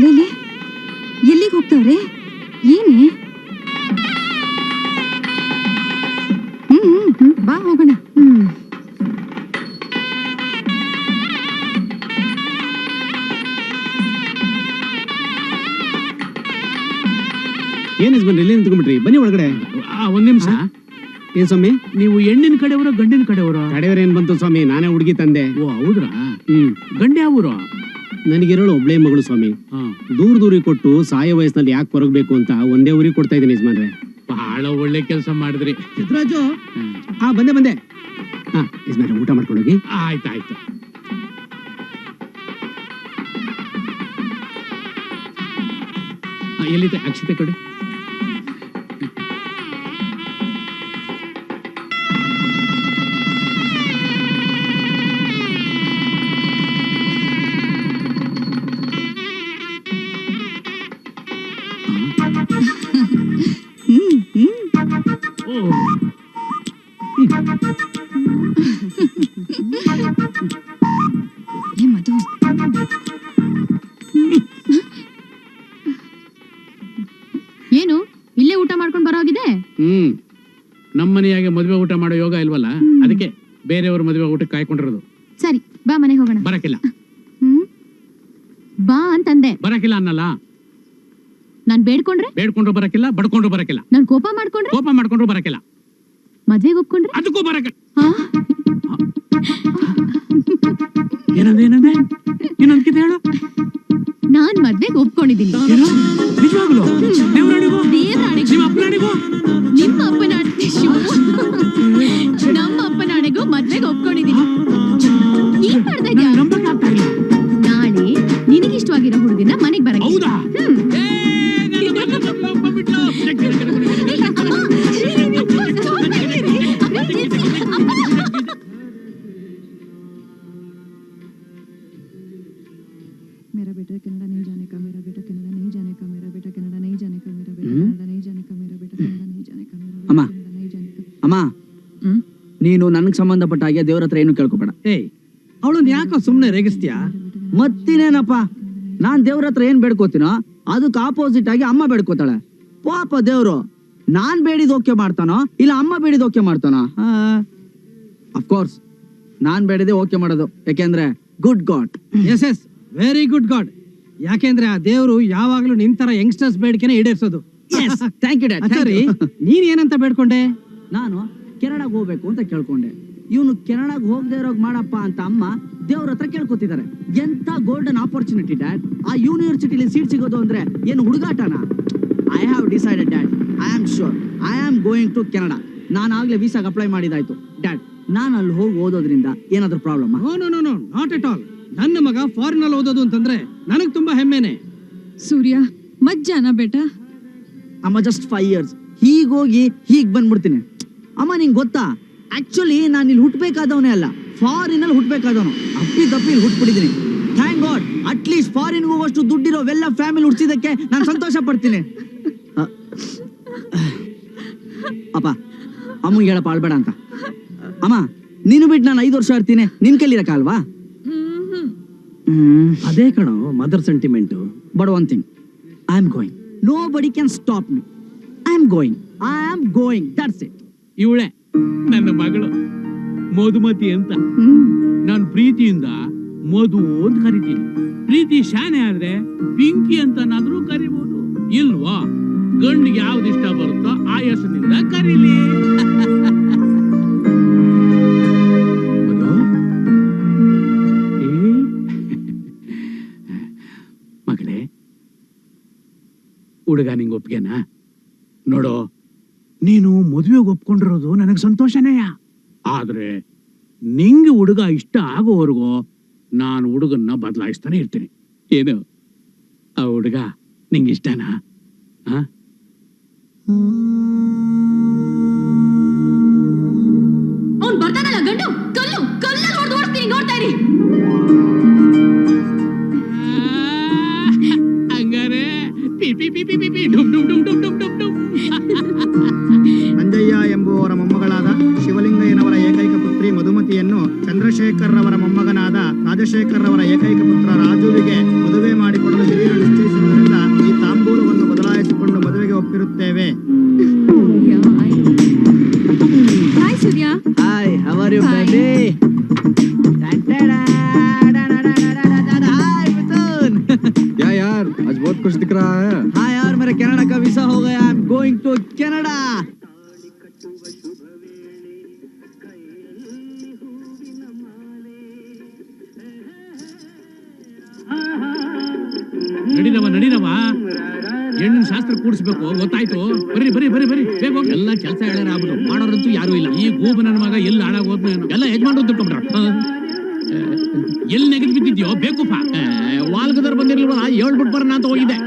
ಲೇಲೆ ಎಲ್ಲಿಗೆ ಹೋಗ್ತಾವ್ರೆ? ಏನೇ? ಬಾ ಹೋಗೋಣ. ಏನ್ ಯಜಮಾನ್ರೆ ಇಲ್ಲಿ ನಿಂತ್ಕೊಂಡ್ಬಿಟ್ರಿ? ಬನ್ನಿ ಒಳಗಡೆ. ಒಂದ್ ನಿಮಿಷ. ಏನ್ ಸ್ವಾಮಿ? ನೀವು ಹೆಣ್ಣಿನ ಕಡೆಯವರ ಗಂಡಿನ ಕಡೆಯವರ? ಕಡೆಯವ್ರೇನ್ ಬಂತು ಸ್ವಾಮಿ, ನಾನೇ ಹುಡುಗಿ ತಂದೆ. ಓ ಹೌದ್ರಾ? ಗಂಡ ಯಾವೂರು? ನನಗಿರೋಳು ಒಬ್ಳೆ ಮಗಳು ಸ್ವಾಮಿ. ದೂರ ದೂರಿಗೆ ಕೊಟ್ಟು ಸಾಯೋ ವಯಸ್ಸಿನಲ್ಲಿ ಯಾಕೆ ಕೊರಗಬೇಕು ಅಂತ ಒಂದೇ ಊರಿಗೆ ಕೊಡ್ತಾ ಇದ್ದೀನಿ ಯಜಮಾನ್ರೆ. ಬಹಳ ಒಳ್ಳೆ ಕೆಲಸ ಮಾಡಿದ್ರಿ ಸಿದ್ದರಾಜು. ಬಂದೆ. ಯಜಮಾನ್ರೆ ಊಟ ಮಾಡ್ಕೊಂಡು ಹೋಗಿ. ಆಯ್ತಾಯ್ತು. ಎಲ್ಲಿದೆ ಅಕ್ಷತೆ ಕೊಡಿ. ಏ ಮಧು, ಏನು ಇಲ್ಲೇ ಊಟ ಮಾಡ್ಕೊಂಡ್ ಬರೋಗಿದೆ? ನಮ್ಮನೆಯಾಗೆ ಮದುವೆ ಊಟ ಮಾಡೋ ಯೋಗ ಇಲ್ವಲ್ಲ, ಅದಕ್ಕೆ ಬೇರೆಯವ್ರ ಮದುವೆ ಊಟಕ್ಕೆ ಕಾಯ್ಕೊಂಡಿರೋದು. ಸರಿ ಬಾ ಮನೆಗೆ ಹೋಗೋಣ. ಬರಕಿಲ್ಲ. ಬಾ ಅಂತಂದೆ. ಬರಕಿಲ್ಲ ಅನ್ನಲ್ಲ. ನಾನ್ ಬೇಡ್ಕೊಂಡ್ರೆ? ಬೇಡ್ಕೊಂಡ್ರು ಬರಕಿಲ್ಲ, ಬಡ್ಕೊಂಡ್ರು ಬರಕಿಲ್ಲ. ನಾನ್ ಕೋಪ ಮಾಡ್ಕೊಂಡ್ರೆ? ಕೋಪ ಮಾಡ್ಕೊಂಡ್ರು ಬರಕಿಲ್ಲ. ಮದ್ವೆಗೆ ಒಪ್ಕೊಂಡ್ರೆ? ಅದಕ್ಕೂ ಬರಕಿಲ್ಲ. ಆ? ಏನಂದೆ ಇನ್ನೊಂದ್ಕಿತ ಹೇಳು. ನಾನ್ ಮದ್ವೆಗೆ ಒಪ್ಕೊಂಡಿದ್ದೀನಿ. ನಿಜವಾಗ್ಲು? ದೇವ್ರಾಣಿಗೂ? ದೇವ್ರಾಣಿಗೂ? ನಿಮ್ಮ ಅಪ್ಪನಾಣಿಗೂ? ನಿಮ್ಮ ಅಪ್ಪನಾಣೆ ನಮ್ಮ ಅಪ್ಪನಾಣೆಗೂ ಮದ್ವೆಗೆ ಒಪ್ಕೊಂಡಿದ್ದೀನಿ. ಏನ್ ಮಾಡ್ತಾ ಇದ್ಯಾ? ನಂಬಕ್ ಆಗ್ತಾ ಇಲ್ಲ. ನಾಳೆ ನಿನಗಿಷ್ಟವಾಗಿರೋ ಹುಡುಗನ ಮನೆಗ್ ಬರ. ಹೌದಾ? मेरा बेटा कनाडा नहीं जाने का, मेरा बेटा कनाडा नहीं जाने का, मेरा बेटा कनाडा नहीं जाने का, मेरा बेटा कनाडा नहीं जाने का, मेरा बेटा कनाडा नहीं जाने का, मेरा बेटा ಅಮ್ಮ कनाडा नहीं जाने का. ಅಮ್ಮ, ನೀನು ನನಗೆ ಸಂಬಂಧಪಟ್ಟ ಹಾಗೆ ದೇವ್ರ ಹತ್ರ ಏನು ಕೇಳ್ಕೊಬೇಡ. ಏಯ್, ಅವಳನ್ನ ಯಾಕೋ ಸುಮ್ನೆ ರೇಗಿಸ್ತೀಯಾ? ಮತ್ತಿನೇನಪ್ಪ, ನಾನ್ ದೇವ್ರ ಹತ್ರ ಏನ್ ಬೇಡ್ಕೋತೀನೋ ಅದಕ್ಕೆ ಆಪೋಸಿಟ್ ಆಗಿ ಅಮ್ಮ ಬೇಡ್ಕೋತಾಳೆ. ಪಾಪ ದೇವ್ರು ನಾನ್ ಬೇಡಿದ ಓಕೆ ಮಾಡ್ತಾನೋ ಇಲ್ಲ ಅಮ್ಮ ಬೇಡಿದ ಓಕೆ ಮಾಡ್ತಾನೋ? ಅಫ್ಕೋರ್ಸ್ ನಾನ್ ಬೇಡಿದೆ ಓಕೆ ಮಾಡೋದು, ಯಾಕೆಂದ್ರೆ good God. Yes very good God. ಯಾಕೆಂದ್ರೆ ಆ ದೇವ್ರು ಯಾವಾಗ್ಲೂ ನಿನ್ ತರ ಯಂಗ್ಸ್ಟರ್ಸ್ ಬೇಡಿಕೆನೆ ಈಡೇರಿಸೋದು. Thank you dad. ಸರಿ, ನೀನ್ ಏನಂತ ಬೇಡ್ಕೊಂಡೆ? ನಾನು ಕೆನಡಾಗ್ ಹೋಗ್ಬೇಕು ಅಂತ ಕೇಳ್ಕೊಂಡೆ. ಇವನು ಕೆನಡಾಗ್ ಹೋಗದೆ ಇರೋಗ್ ಮಾಡಪ್ಪ ಅಂತ ಅಮ್ಮ ದೇವ್ರ ಹತ್ರ ಕೇಳ್ಕೊತಿದ್ದಾರೆ. ಎಂತ ಗೋಲ್ಡನ್ ಆಪರ್ಚುನಿಟಿ ಡ್ಯಾಡ್. ಆ ಯೂನಿವರ್ಸಿಟಿಲಿ ಸೀಟ್ ಸಿಗೋದು ಅಂದ್ರೆ ಏನು ಹುಡುಗಾಟನ? I have decided dad, I am sure I am going to Canada. ನಾನು ಆಗ್ಲೇ ವೀಸಾಗ್ ಅಪ್ಲೈ ಮಾಡಿದಾಯ್ತು ಡ್ಯಾಡ್. ನಾನು ಅಲ್ಲಿ ಹೋಗಿ ಓದೋದ್ರಿಂದ ಏನಾದ್ರೂ problem? No not at all. ನನ್ನ ಮಗ ಫಾರಿನ್ ಅಲ್ಲಿ ಓದೋದು ಅಂತಂದ್ರೆ ನನಗ್ ತುಂಬಾ ಹೆಮ್ಮೆನೆ. सूर्या मत जाना बेटा. ಅಮ್ಮ ಜಸ್ಟ್ 5 years ಹೀಗೋಗಿ ಹೀಗ್ ಬಂದ್ಬಿಡ್ತೀನಿ. ಅಮ್ಮ ನಿಂಗೆ ಗೊತ್ತಾ, ಆಕ್ಚುಲಿ ನಾನು ಇಲ್ಲಿ ಹುಟ್ಟಬೇಕಾದವನೇ ಅಲ್ಲ, ಫಾರಿನ್ ಅಲ್ಲಿ ಹುಟ್ಟಬೇಕಾದವನು. ಅಪ್ಪಿ ಹುಟ್ಬಿಟ್ಟಿದ್ದೀನಿ. Thank God, at least foreign ಹೋಗೋಷ್ಟು ದುಡ್ಡಿರೋ ವೆಲ್ಲ ಫ್ಯಾಮಿಲಿ ಹುಟ್ಟಿಸಿದಕ್ಕೆ ನಾನು ಸಂತೋಷ ಪಡ್ತೀನಿ. ಅಪ್ಪ ಅಮ್ಮಂಗೆ ಹೇಳಪ್ಪ ಆಳ್ಬೇಡ ಅಂತ. ಅಮ್ಮ ನೀನು ಬಿಟ್ಟು ನಾನು 5 ವರ್ಷ ಇರ್ತೀನಿ, ನಿನ್ ಕೈಲಿರಕ್ಕಲ್ವಾ? ಅದೇ ಕಣೋ mother sentiment. But one thing, I am going. Nobody can stop me. I am going, that's it. ಇವಳೆ ನನ್ನ ಮಗಳು ಮಧುಮತಿ ಅಂತ. ನಾನು ಪ್ರೀತಿಯಿಂದ ಮಧು ಅಂತ ಕರಿತೀನಿ. ಪ್ರೀತಿ ಶಾನೆ ಆದ್ರೆ ಪಿಂಕಿ ಅಂತನಾದ್ರೂ ಕರಿಬಹುದು. ಇಲ್ವಾ? ಗಂಡಿಗೆ ಯಾವ್ದು ಇಷ್ಟ ಬರುತ್ತೋ ಆ ಹೆಸರಿನಿಂದ ಕರೀಲಿ. ಮಗಳೇ, ಹುಡುಗ ನಿಂಗೆ ಒಪ್ಗೆನಾ? ನೋಡೋ, ನೀನು ಮದುವೆಗೆ ಒಪ್ಕೊಂಡಿರೋದು ನನಗೆ ಸಂತೋಷನೇಯ. ಆದ್ರೆ ನಿಂಗೆ ಹುಡುಗ ಇಷ್ಟ ಆಗೋವರೆಗೂ ನಾನು ಹುಡುಗನ್ನ ಬದಲಾಯಿಸ್ತಾನೆ ಇರ್ತೀನಿ. ಏನು ಆ ಹುಡುಗ ನಿಂಗೆ ಇಷ್ಟನಾ? ಅವ್ನು ಬರ್ತಾನಲ್ಲ ಗಂಡು, ಕಲ್ಲ ಹೊಡೆದು ಓಡಿಸ್ತೀನಿ, ನೋಡ್ತಾ ಇರಿ. ಹಂಗಾರೆ ಪಿ ಪಿ ಪಿ ಪಿ ಪಿ ಪಿ ಡುಮ್ ಡುಮ್ ಡುಮ್ ಡುಮ್ ಡುಮ್ ಡುಮ್ ಡುಮ್. ಅಂಜಯ್ಯ ಎಂಬುವವರ ಮೊಮ್ಮಗಳಾದ ಶಿವಲಿಂಗಯ್ಯನವರ ಏಕೈಕ ಪುತ್ರಿ ಮಧುಮತಿಯನ್ನು ಚಂದ್ರಶೇಖರ್ ರವರ ಮೊಮ್ಮಗನಾದ ರಾಜಶೇಖರ್ ರವರ ಏಕೈಕ ಪುತ್ರ ರಾಜುವಿಗೆ ಮದುವೆ ಮಾಡಿಕೊಡಲು ಹಿರಿಯರು ನಿಶ್ಚಯಿಸಿರುವುದರಿಂದ ಈ ತಾಂಬೂಲವನ್ನು ಬದಲಾಯಿಸಿಕೊಂಡು ಮದುವೆಗೆ ಒಪ್ಪಿರುತ್ತೇವೆ. Hi Surya. Hi, how are you baby? क्या यार आज बहुत कुछ दिख रहा है. हाँ यार, मेरा कनाडा का वीसा हो गया. I am going to Canada. ನಡೀರವ ಹೆಣ್ಣಿನ ಶಾಸ್ತ್ರ ಕೂಡಿಸ್ಬೇಕು, ಗೊತ್ತಾಯ್ತು? ಬರ್ರಿ ಬರ್ರಿ ಬರ್ರಿ ಬರ್ರಿ, ಬೇಗ ಹೋಗಿ. ಎಲ್ಲ ಕೆಲಸ ಹೇಳ್ಯಾರ ಆಗ್ಬಿಟ್ಟು ಮಾಡೋರಂತೂ ಯಾರು ಇಲ್ಲ. ಈ ಗೂಬ ನನ್ನ ಮಗ ಎಲ್ಲಿ ಹಾಳಾಗ ಹೋದ್ನೇನು, ಎಲ್ಲ ಯಜಮಾನ್ರು ತಿಳ್ಕೊಂಡ್ರ. ಎಲ್ಲಿ ನೆಗೆದು ಬಿದ್ದಿದ್ಯೋ ಬೇಕುಪ್ಪ. ವಾಲ್ಗದರ್ ಬಂದಿರ್ಲಿಲ್ವಲ್ಲ, ಹೇಳ್ಬಿಟ್ಟು ಬರೋಣ ಅಂತ ಹೋಗಿದ್ದೆ.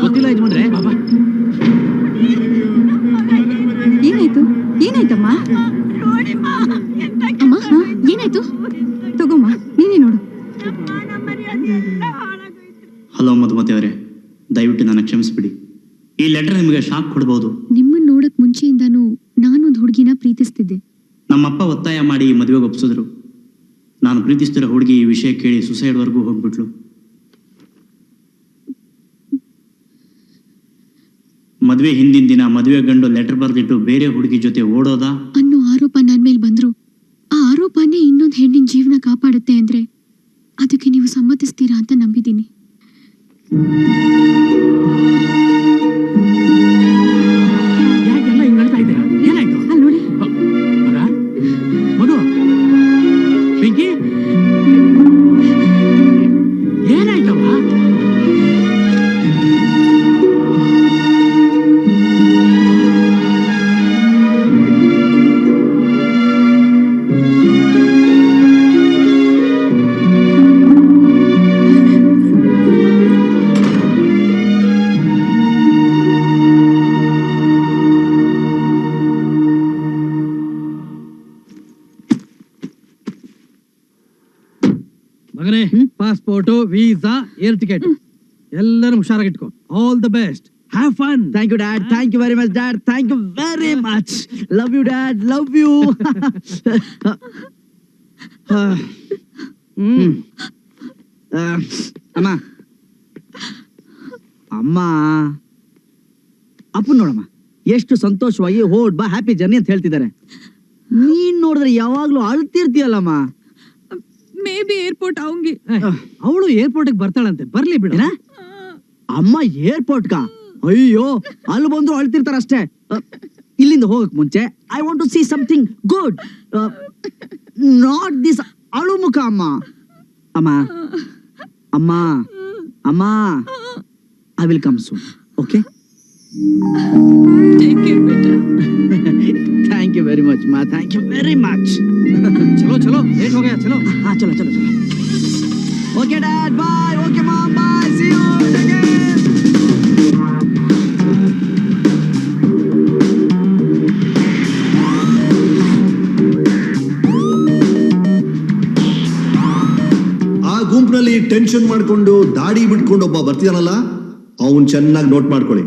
ಗೊತ್ತಿಲ್ಲ ಯಜಮಾನ್ರೆ. ಬಾಬಾ ಏನಾಯ್ತು? ಏನಾಯ್ತಮ್ಮ? ಅಮ್ಮ, ಏನಾಯ್ತು? ತಗೋಮ್ಮ, ನೀನೇ ನೋಡು. ಹಲೋ ಮಧುಮತಿ ಅವರೇ, ದಯವಿಟ್ಟು ನನ್ನ ಕ್ಷಮಿಸ್ಬಿಡಿ. ಈ ಲೆಟರ್ ನಿಮಗೆ ಶಾಕ್ ಕೊಡ್ಬೋದು. ನಿಮ್ಮನ್ನ ನೋಡಕ್ ಮುಂಚೆಯಿಂದಾನು ನಾನೊಂದು ಹುಡುಗಿನ ಪ್ರೀತಿಸ್ತಿದ್ದೆ. ನಮ್ಮಪ್ಪ ಒತ್ತಾಯ ಮಾಡಿ ಈ ಮದುವೆಗೆ ಒಪ್ಪಿಸಿದ್ರು. ನಾನು ಪ್ರೀತಿಸ್ತಿರೋ ಹುಡುಗಿ ಈ ವಿಷಯ ಕೇಳಿ ಸುಸೈಡ್ವರೆಗೂ ಹೋಗ್ಬಿಟ್ಲು. ಮದುವೆ ಹಿಂದಿನ ದಿನ ಮದುವೆ ಗಂಡು ಲೆಟರ್ ಬರೆದಿಟ್ಟು ಬೇರೆ ಹುಡುಗಿ ಜೊತೆ ಓಡೋದ ಅನ್ನೋ ಆರೋಪ ನನ್ ಮೇಲೆ ಬಂದ್ರು. ಆ ಆರೋಪನೇ ಇನ್ನೊಂದು ಹೆಣ್ಣಿನ ಜೀವನ ಕಾಪಾಡುತ್ತೆ ಅಂದ್ರೆ ಅದಕ್ಕೆ ನೀವು ಸಮ್ಮತಿಸ್ತೀರಾ ಅಂತ ನಂಬಿದ್ದೀನಿ. ಯಾಕೆಲ್ಲ ಹಿಂಗ್ ಹೇಳ್ತಾ ಇದ್ದೀರಾ? ಏನಾಯ್ತು? ಅಲ್ಲಿ ನೋಡಿ. ಮಗ, ಮಧು, ಪಿಂಕಿ, ಏನಾಯ್ತವ? ಮಗನೇ, ಪಾಸ್ಪೋರ್ಟು, ವೀಸಾ, ಏರ್ ಟಿಕೆಟ್ ಎಲ್ಲರೂ ಹುಷಾರಾಗಿಟ್ಕೋ. All the best. Have fun. Thank you dad. Thank you very much dad. Thank you very much. Love you dad. Love you. ಅಮ್ಮ, ಅಮ್ಮ, ಅಪ್ಪನ್ ನೋಡಮ್ಮ, ಎಷ್ಟು ಸಂತೋಷವಾಗಿ ಹೋಡ್ ಬಾ, ಹ್ಯಾಪಿ ಜರ್ನಿ ಅಂತ ಹೇಳ್ತಿದ್ದಾರೆ. ನೀನ್ ನೋಡಿದ್ರೆ ಯಾವಾಗ್ಲೂ ಅಳ್ತಿರ್ತೀಯಲ್ಲಮ್ಮ. ಮೇ ಬಿ ಏರ್ಪೋರ್ಟ್ ಅವಂಗೆ. ಅವಳು ಏರ್ಪೋರ್ಟ್ ಬರ್ತಾಳಂತೆ, ಬರ್ಲಿ ಬಿಡ. ಅಮ್ಮ ಏರ್ಪೋರ್ಟ್ ಕಾ? ಅಯ್ಯೋ, ಅಲ್ಲಿ ಬಂದ್ರು ಅಳ್ತಿರ್ತಾರ ಅಷ್ಟೇ. ಇಲ್ಲಿಂದ ಹೋಗಕ್ ಮುಂಚೆ I want to see something good, not this ಅಳು ಮುಖ. ಅಮ್ಮ, ಅಮ್ಮ, ಅಮ್ಮ, ಅಮ್ಮ, I will come soon. Okay, thank you very much ma. Thank you very much. ಚಲೋ ಚಲೋ, ಲೇಟ್ ಹೋಗ್ಯಾ, ಚಲೋ. ಹಾ, ಚಲೋ ಚಲೋ ಚಲೋ. Okay dad, bye. Okay mom, bye. See you again. ಆ ಗುಂಪಿನಲ್ಲಿ ಟೆನ್ಷನ್ ಮಾಡ್ಕೊಂಡು ದಾಡಿ ಬಿಟ್ಕೊಂಡು ಒಬ್ಬ ಬರ್ತಿದಾನಲ್ಲ, ಅವನ್ ಚೆನ್ನಾಗಿ ನೋಟ್ ಮಾಡ್ಕೊಳ್ಳಿ.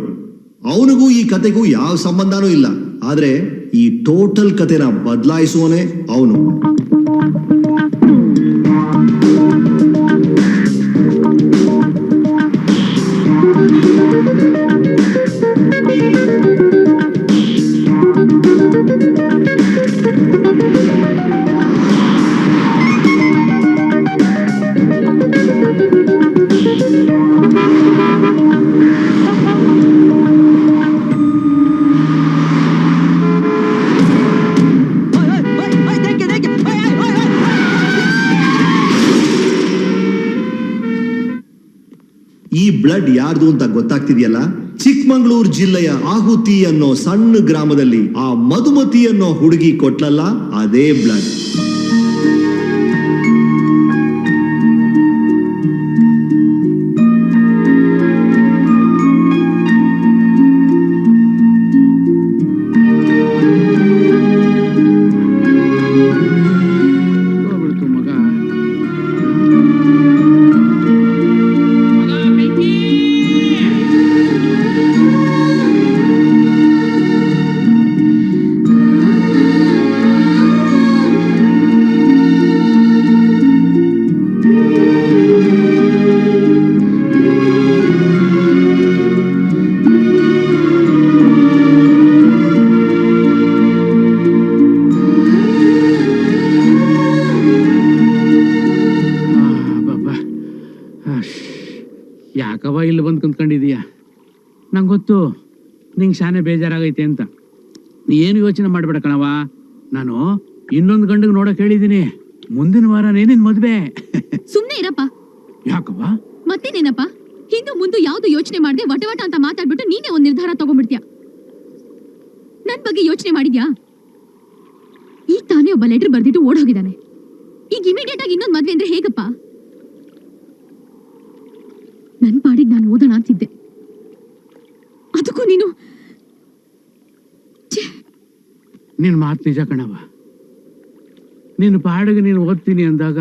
ಅವನಿಗೂ ಈ ಕತೆಗೂ ಯಾವ ಸಂಬಂಧನೂ ಇಲ್ಲ. ಆದ್ರೆ ಈ ಟೋಟಲ್ ಕತೆನ ಬದಲಾಯಿಸುವನೇ ಅವನು. ಈ ಈ ಬ್ಲಡ್ ಯಾರ್ದು ಅಂತ ಗೊತ್ತಾಗ್ತಿದೆಯಲ್ಲ? ಚಿಕ್ಕಮಂಗ್ಳೂರು ಜಿಲ್ಲೆಯ ಆಹುತಿ ಅನ್ನೋ ಸಣ್ಣ ಗ್ರಾಮದಲ್ಲಿ ಆ ಮಧುಮತಿ ಅನ್ನೋ ಹುಡುಗಿ ಕೊಟ್ಲಲ್ಲ, ಅದೇ ಬ್ಲಡ್. ಹೋಗ್ಬಿಡ್ತು ಮಗ. ಯಾಕವ ಇಲ್ಲಿ ಬಂದು ಕುಂತ್ಕೊಂಡಿದೀಯ? ನಂಗೆ ಗೊತ್ತು ನಿಂಗೆ ಶಾನೆ ಬೇಜಾರಾಗೈತೆ ಅಂತ. ನೀ ಏನು ಯೋಚನೆ ಮಾಡ್ಬೇಡ ಕಣವ. ನಾನು ಇನ್ನೊಂದು ಗಂಡಿಗೆ ನೋಡಕ್ ಹೇಳಿದೀನಿ. ಮುಂದಿನ ವಾರನೇ ನಿನ್ ಮದ್ವೆ. ಸುಮ್ನೆ ಇರಪ್ಪ. ಯಾಕವ್ವ? ಮತ್ತೇನೇನಪ್ಪ, ಹಿಂದೂ ಮುಂದೆ ಯಾವ್ದು ಯೋಚನೆ ಮಾಡದೆ ವಟ ಅಂತ ಮಾತಾಡ್ಬಿಟ್ಟು ನೀನೇ ಒಂದ್ ನಿರ್ಧಾರ ತಗೊಂಡ್ಬಿಡ್ತೀಯ. ನನ್ ಬಗ್ಗೆ ಯೋಚನೆ ಮಾಡಿದ್ಯಾ? ಈಗ ತಾನೇ ಒಬ್ಬ ಲೆಟರ್ ಬರ್ದಿಟ್ಟು ಓಡ್ ಹೋಗಿದ್ದಾನೆ. ಈಗ ಇಮಿಡಿಯೇಟ್ ಆಗಿ ಇನ್ನೊಂದ್ ಮದ್ವೆ ಅಂದ್ರೆ ಹೇಗಪ್ಪ? ನನ್ ಪಾಡಿಗೆ ನಾನು ಓದೋಣ ಅಂತಿದ್ದೆ, ಅದಕ್ಕೂ ನೀನು. ನಿನ್ ಮಾತು ನಿಜ ಕಣವ. ನಿನ್ನ ಪಾಡಿಗೆ ನೀನು ಓದ್ತೀನಿ ಅಂದಾಗ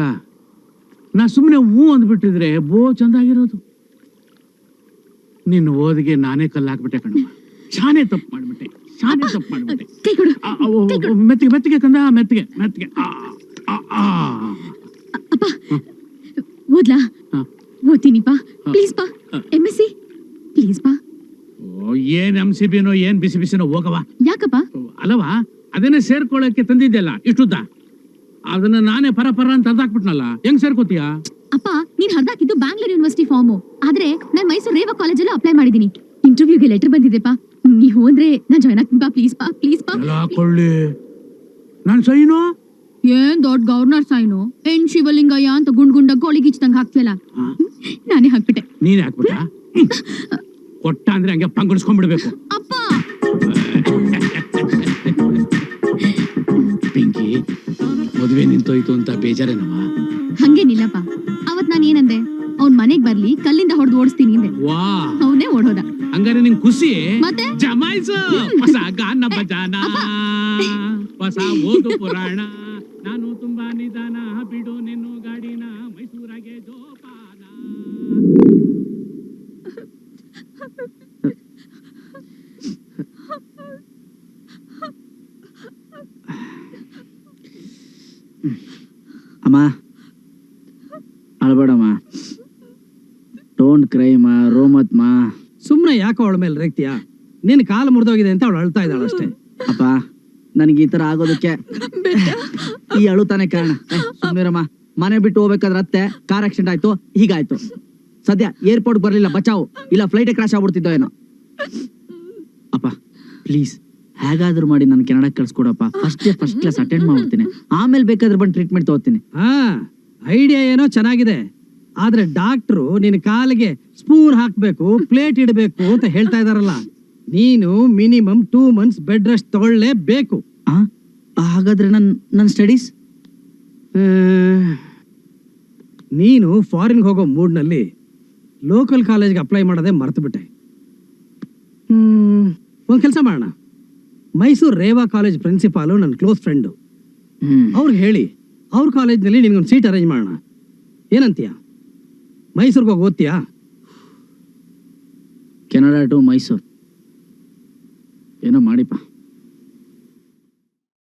ನಾ ಸುಮ್ಮನೆ ಹೂ ಅಂದ್ಬಿಟ್ಟಿದ್ರೆ ಬೋ ಚಂದಾಗಿರೋದು. ನಿನ್ನ ಓದಿಗೆ ನಾನೇ ಕಲ್ಲು ಹಾಕ್ಬಿಟ್ಟೆ ಕಣವ. ಶಾನೆ ತಪ್ಪು ಮಾಡ್ಬಿಟ್ಟೆ, ಶಾನೆ ತಪ್ಪು ಮಾಡ್ಬಿಟ್ಟೆ. ಕೈ ಕೊಡು. ಮೆತ್ತಿಗೆ ಮೆತ್ತಿಗೆ ಕಂದ, ಮೆತ್ತಿಗೆ ಮೆತ್ತಿಗೆ. ಅಪ್ಪ ಓದ್ಲಾ? ಓದ್ತೀನಿಪ್ಪ, ಪ್ಲೀಸ್ ಪಾ. MSc ಪ್ಲೀಸ್ ಪಾ. ಏನ್ MCBನೋ ಏನ್ ಬಿಸಿ ಬಿಸಿನೋ ಹೋಗವ. ಯಾಕಪ್ಪ? ಅಲ್ಲವಾ, ಅದನ್ನೇ ಸೇರ್ಕೊಳ್ಳಕ್ಕೆ ತಂದಿದ್ದೆಲ್ಲ ಇಷ್ಟುದ್ದ. ಅದನ್ನ ನಾನೇ ಪರ ಅಂತ ಅರ್ಧಾಕ್ಬಿಟ್ನಲ್ಲ, ಹೆಂಗ್ ಸೇರ್ಕೋತೀಯಾ? ಅಪ್ಪ, ನೀನ್ ಹರ್ದಾಕಿದ್ದು ಬ್ಯಾಂಗ್ಳೂರ್ ಯೂನಿವರ್ಸಿಟಿ ಫಾರ್ಮು. ಆದ್ರೆ ನಾನ್ ಮೈಸೂರು ರೇವಾ ಕಾಲೇಜಲ್ಲಿ ಅಪ್ಲೈ ಮಾಡಿದೀನಿ. ಇಂಟರ್ವ್ಯೂಗೆ ಲೆಟರ್ ಬಂದಿದೆಪ್ಪ. ನೀವು ಹೋದ್ರೆ ನಾನ್ ಜಾಯ್ನ್ ಆಗ್ತೀನಿ ಪಾ. ಪ್ಲೀಸ್ ಪಾ, ಪ್ಲೀಸ್ ಪಾ. ಹಾಕೊಳ್ಳಿ ನಾನ್ ಸೈನು. ಏನ್ ದೊಡ್ಡ ಗವರ್ನರ್ ಸೈನು? ಏನ್ ಶಿವಲಿಂಗಯ್ಯ ಅಂತ ಗುಂಡ್ ಗೋಳಿಗಿಚ್ದಂಗ್ ಹಾಕ್ತಿಯಲ್ಲ, ನಾನೇ ಹಾಕ್ಬಿಟ್ಟೆ. ನೀನ್ ಹಾಕ್ಬಿಟ್ಟ? ಕೊಟ್ಟ ಅಂದ್ರೆ ಹಂಗೆ ಪಂಗುಡ್ಸ್ಕೊಂಡ್ಬಿಡ್ಬೇಕು. ಅಪ್ಪ ಪಿಂಕಿ, ಮದುವೆ ನಿಂತೋಯ್ತು ಅಂತ ಬೇಜಾರೇನವ? ಹಂಗೇನಿಲ್ಲಪ್ಪ. ಅವತ್ ನಾನ್ ಏನಂದೆ? ಅವ್ನ್ ಮನೆಗ್ ಬರ್ಲಿ, ಕಲ್ಲಿಂದ ಹೊಡೆದು ಓಡಿಸ್ತೀನಿ ಅಂದೆ. ವಾ, ಅವನೇ ಓಡೋದ. ಹಂಗಾರೆ ನಿಂಗ್ ಖುಷಿ? ಮತ್ತೆ ಜಮಾಯ್ಸು. ಹೊಸ ಗಾನ ಭಜಾನ, ಹೊಸ ಓದು ಪುರಾಣ. ನಾನು ತುಂಬಾ ನಿಧಾನ, ಬಿಡು ನಿನ್ನು ಗಾಡಿನ, ಮೈಸೂರಾಗೆ ಜೋಪಾನ. ಅಮ್ಮ ಅಳ್ಬೇಡಮ್ಮ. ಡೋಂಟ್ ಕ್ರೈ ಮಾ, ರೋಮತ್ ಮಾ. ಸುಮ್ನೆ ಯಾಕೋ ಅವಳ ಮೇಲೆ ರೇಗ್ತೀಯ? ನಿನ್ ಕಾಲು ಮುರಿದೋಗಿದೆ ಅಂತ ಅವಳು ಅಳ್ತಾ ಇದ್ದಾಳ ಅಷ್ಟೇ. ಅಪ್ಪ, ನನಗೆ ಈ ತರ ಆಗೋದಕ್ಕೆ ಈ ಅಳುತಾನೆ ಕಾರಣ. ಸುಮ್ನಿರಮ್ಮ. ಮನೆ ಬಿಟ್ಟು ಹೋಗ್ಬೇಕಾದ್ರೆ ಅತ್ತೆ ಕಾರ್ ಆಕ್ಸಿಡೆಂಟ್ ಆಯ್ತು, ಹೀಗಾಯ್ತು. ಸದ್ಯ ಏರ್ಪೋರ್ಟ್ ಬರ್ಲಿಲ್ಲ, ಬಚಾವು. ಇಲ್ಲ ಫ್ಲೈಟ್ ಕ್ರಾಶ್ ಆಗ್ಬಿಡ್ತಿದ್ದೋ ಏನೋ. ಅಪ್ಪ ಪ್ಲೀಸ್, ಹೇಗಾದ್ರೂ ಮಾಡಿ ನಾನು ಕೆನಡಾ ಕಳ್ಸ್ಕೊಡಪ್ಪ. ಫಸ್ಟ್ ಕ್ಲಾಸ್ ಅಟೆಂಡ್ ಮಾಡ್ಬಿಡ್ತೀನಿ. ಆಮೇಲೆ ಬೇಕಾದ್ರೆ ಬಂದು ಟ್ರೀಟ್ಮೆಂಟ್ ತಗೋತೀನಿ. ಹಾ, ಐಡಿಯಾ ಏನೋ ಚೆನ್ನಾಗಿದೆ. ಆದ್ರೆ ಡಾಕ್ಟ್ರು ನಿನ್ ಕಾಲಿಗೆ ಸ್ಪೂನ್ ಹಾಕ್ಬೇಕು, ಪ್ಲೇಟ್ ಇಡಬೇಕು ಅಂತ ಹೇಳ್ತಾ ಇದಾರಲ್ಲ. ನೀನು ಮಿನಿಮಮ್ 2 months ಬೆಡ್ ರೆಸ್ಟ್ ತಗೊಳ್ಳೇಬೇಕು. ಹಾಗಾದ್ರೆ ನನ್ನ ಸ್ಟಡೀಸ್? ನೀನು ಫಾರಿನ್ಗೆ ಹೋಗೋ ಮೂಡ್ನಲ್ಲಿ ಲೋಕಲ್ ಕಾಲೇಜ್ಗೆ ಅಪ್ಲೈ ಮಾಡೋದೇ ಮರ್ತು ಬಿಟ್ಟೆ. ಒಂದ್ ಕೆಲಸ ಮಾಡೋಣ. ಮೈಸೂರು ರೇವಾ ಕಾಲೇಜ್ ಪ್ರಿನ್ಸಿಪಾಲು ನನ್ನ ಕ್ಲೋಸ್ ಫ್ರೆಂಡು. ಅವ್ರಿಗೆ ಹೇಳಿ ಅವ್ರ ಕಾಲೇಜ್ನಲ್ಲಿ ನಿನ್ಗೊಂದು ಸೀಟ್ ಅರೇಂಜ್ ಮಾಡೋಣ. ಏನಂತೀಯ? ಮೈಸೂರಿಗೆ ಹೋಗಿ ಓದ್ತೀಯಾ? ಕೆನಡಾ ಟು ಮೈಸೂರು ಏನೋ ಮಾಡಿಪ್ಪ.